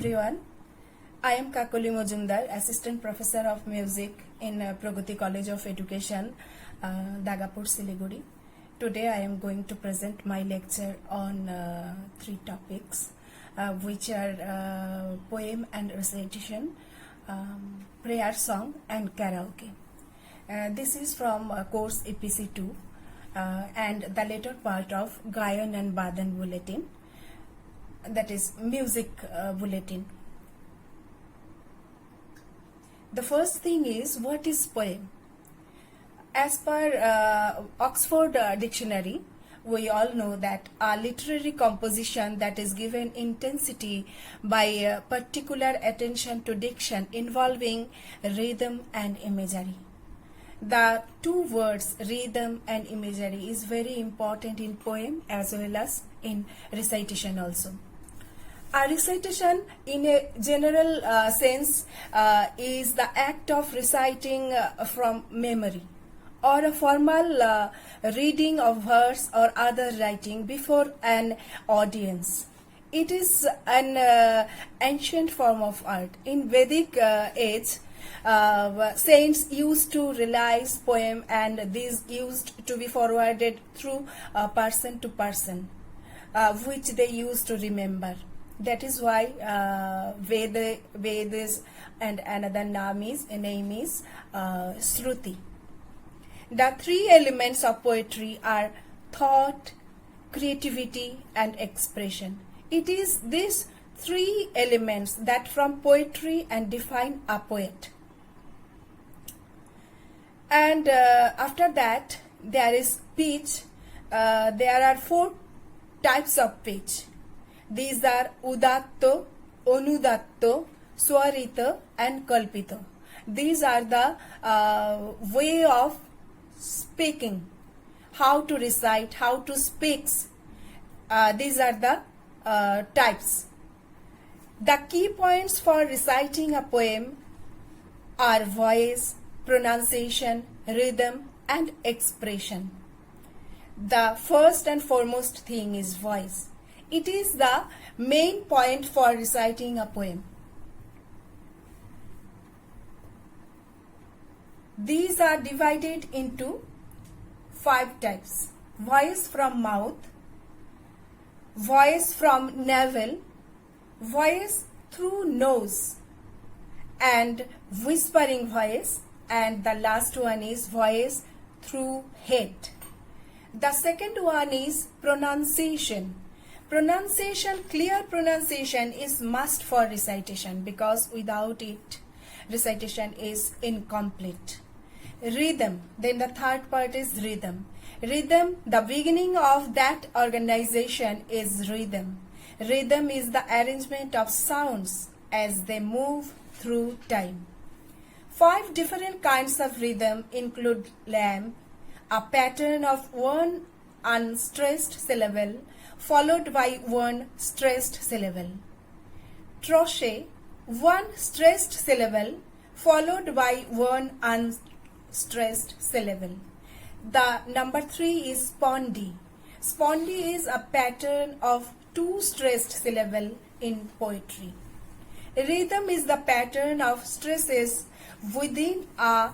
everyone. I am Kakali Majumder, Assistant Professor of Music in Pragati College of Education, Dagapur, Siliguri. Today I am going to present my lecture on three topics, which are poem and recitation, prayer song and karaoke. This is from course EPC2 and the later part of Gayan and Vadan bulletin, that is music bulletin. The first thing is, what is poem? As per Oxford Dictionary, we all know that a literary composition that is given intensity by particular attention to diction involving rhythm and imagery. The two words rhythm and imagery is very important in poem as well as in recitation also. A recitation in a general sense is the act of reciting from memory or a formal reading of verse or other writing before an audience. It is an ancient form of art. In Vedic age, saints used to realize poem, and these used to be forwarded through person to person, which they used to remember. That is why Vedas and another name is Shruti. The three elements of poetry are thought, creativity and expression. It is these three elements that form poetry and define a poet. And after that, there is pitch. There are four types of pitch. These are Udatto, Onudatto, Swarita and Kalpito. These are the way of speaking, how to recite, how to speak. These are the types. The key points for reciting a poem are voice, pronunciation, rhythm and expression. The first and foremost thing is voice. It is the main point for reciting a poem. These are divided into 5 types. Voice from mouth, voice from navel, voice through nose, and whispering voice, and the last one is voice through head. The second one is pronunciation. Pronunciation, clear pronunciation is must for recitation, because without it, recitation is incomplete. Rhythm, then the third part is rhythm. Rhythm, the beginning of that organization is rhythm. Rhythm is the arrangement of sounds as they move through time. 5 different kinds of rhythm include lamp, a pattern of one unstressed syllable followed by one stressed syllable. Troche, one stressed syllable followed by one unstressed syllable. The number 3 is spondi. Spondi is a pattern of 2 stressed syllables in poetry. Rhythm is the pattern of stresses within a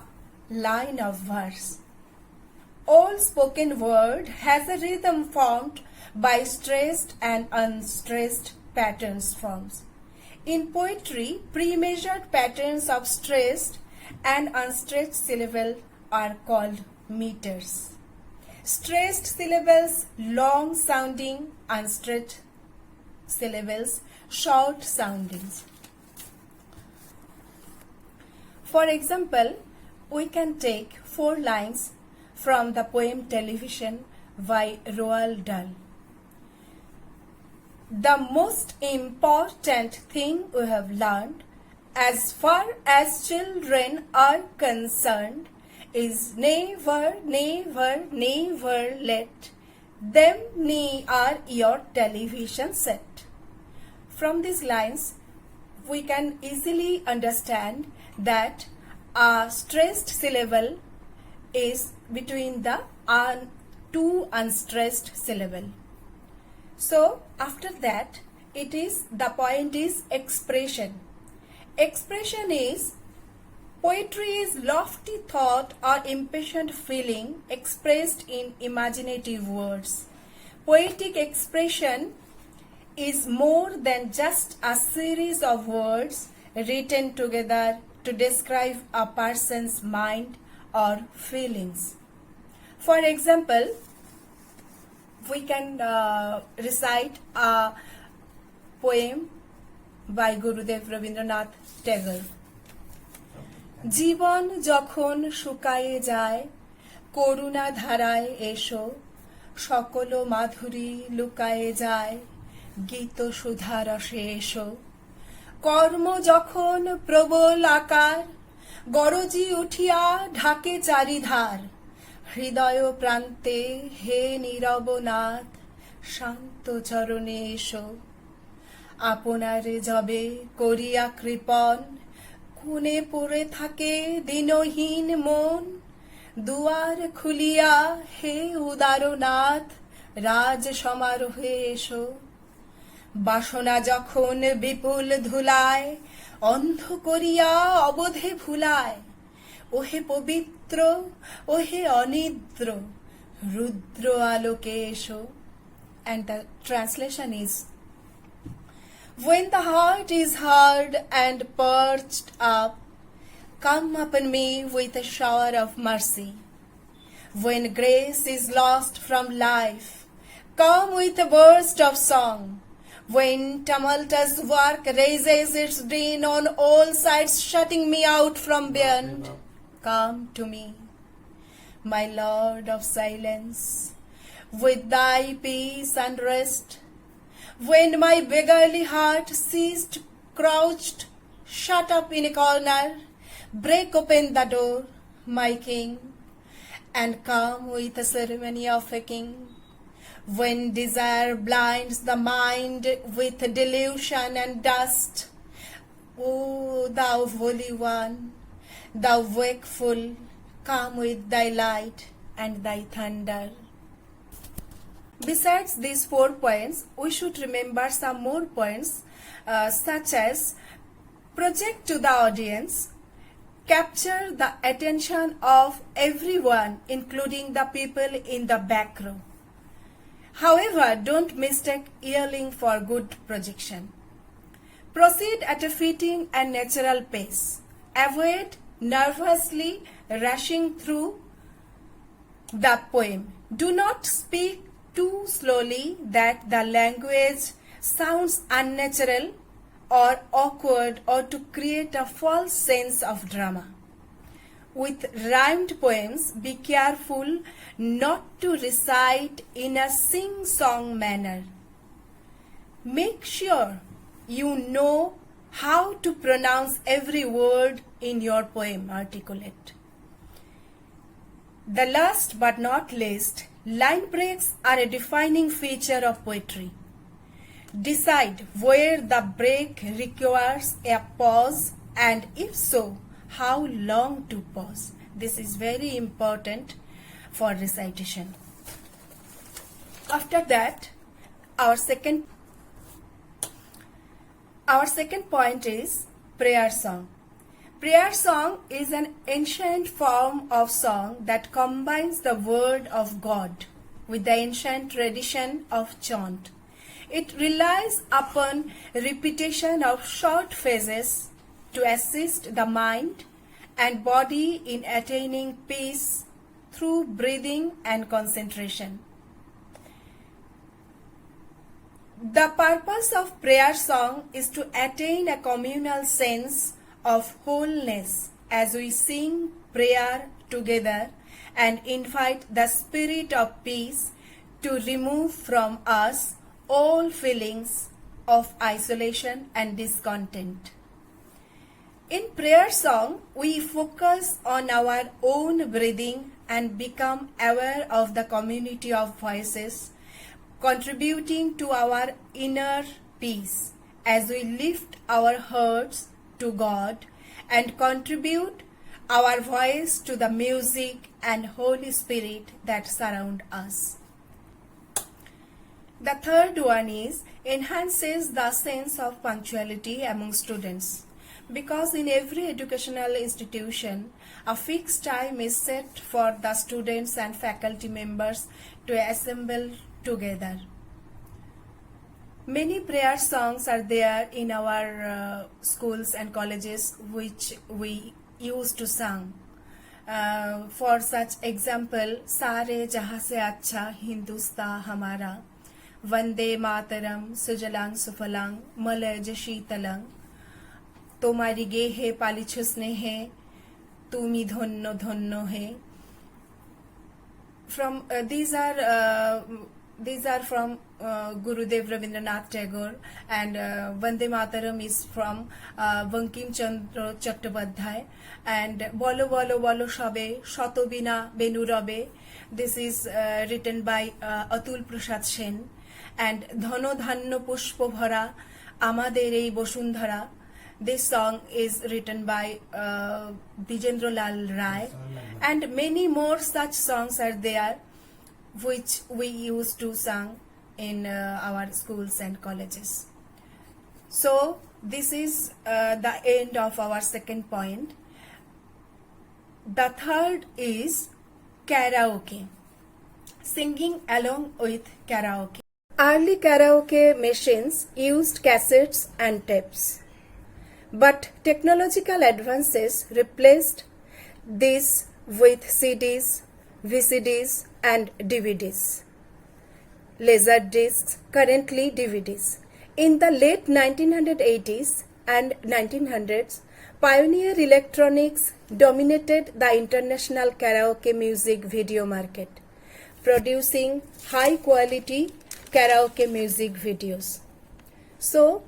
line of verse. All spoken word has a rhythm formed by stressed and unstressed patterns forms. In poetry, pre-measured patterns of stressed and unstressed syllables are called meters. Stressed syllables long sounding, unstressed syllables short sounding. For example, we can take 4 lines from the poem Television by Roald Dahl. The most important thing we have learned, as far as children are concerned, is never, never, never let them near your television set. From these lines, we can easily understand that a stressed syllable is between the 2 unstressed syllables. So after that, The point is expression. Expression is poetry is lofty thought or impassioned feeling expressed in imaginative words. Poetic expression is more than just a series of words written together to describe a person's mind or feelings. For example, we can recite a poem by Gurudev Rabindranath Tagore. জীবন যখন শুকায়ে যায় করুণা ধারায় এসো সকল মাধুরী লুকায়ে যায় গীত সুধা রসে এসো কর্ম যখন প্রবল আকার গরজি উঠিয়া ঢাকে চারিধার হৃদয় প্রান্তে হে নীরবনাথ শান্ত চরণে এসো আপনারে যবে করিয়া কৃপণ কোণে পড়ে থাকে দিনহীন মন দুয়ার খুলিয়া হে উদারনাথ রাজ সমারোহে এসো বাসনা যখন বিপুল ধুলায় অন্ধ করিয়া অবধে ভুলায় ওহে পবিত্র ওহে অনিদ্র রুদ্র আলোকে এসো and the translation is when the heart is hard and perched up come upon me with a shower of mercy when grace is lost from life come with a burst of song when tumultuous work raises its din on all sides shutting me out from beyond come to me my Lord of silence with thy peace and rest when my beggarly heart ceased crouched shut up in a corner break open the door my king and come with a ceremony of a king when desire blinds the mind with delusion and dust o thou holy one thou wakeful come with thy light and thy thunder. Besides these 4 points, we should remember some more points such as project to the audience, capture the attention of everyone including the people in the back row. However, don't mistake yelling for good projection. Proceed at a fitting and natural pace. Avoid nervously rushing through the poem. Do not speak too slowly that the language sounds unnatural or awkward or to create a false sense of drama. With rhymed poems, be careful not to recite in a sing-song manner. Make sure you know how to pronounce every word in your poem articulate. The last but not least, line breaks are a defining feature of poetry. Decide where the break requires a pause and if so, how long to pause. This is very important for recitation. After that, our second point is prayer song. Prayer song is an ancient form of song that combines the word of God with the ancient tradition of chant. It relies upon repetition of short phrases to assist the mind and body in attaining peace through breathing and concentration. The purpose of prayer song is to attain a communal sense of wholeness as we sing prayer together and invite the spirit of peace to remove from us all feelings of isolation and discontent. In prayer song, we focus on our own breathing and become aware of the community of voices, contributing to our inner peace as we lift our hearts to God and contribute our voice to the music and Holy Spirit that surround us. The third one is enhances the sense of punctuality among students, because in every educational institution a fixed time is set for the students and faculty members to assemble together. Many prayer songs are there in our schools and colleges which we used to sing. For such example, Sare Jahan Se Acha Hindustan Hamara, Vande Mataram, Sujalang Sufalang, Malaj Sheetalang, Tomari Gehe Palichus Nehe, Tumi Dhonno Dhonno He. From these are from Gurudev Rabindranath Tagore, and Vande Mataram is from Bankim Chandra Chattopadhyay, and Bolo Bolo Bolo Shabe Shatobina Benu Rabe. This is written by Atul Prasad Sen, and Dhano Dhanno Pushpo Bhara Amader Ei Boshundhara. This song is written by Dijendra Lal Rai, and many more such songs are there which we used to sing in our schools and colleges. So this is the end of our second point. The third is karaoke, singing along with karaoke. Early karaoke machines used cassettes and tapes, but technological advances replaced this with CDs, VCDs and DVDs. Laser discs, currently DVDs. In the late 1980s and 1900s, pioneer electronics dominated the international karaoke music video market, producing high quality karaoke music videos. So,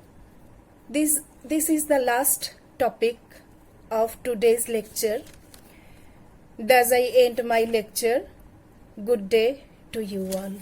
this is the last topic of today's lecture. Thus I end my lecture. Good day to you all.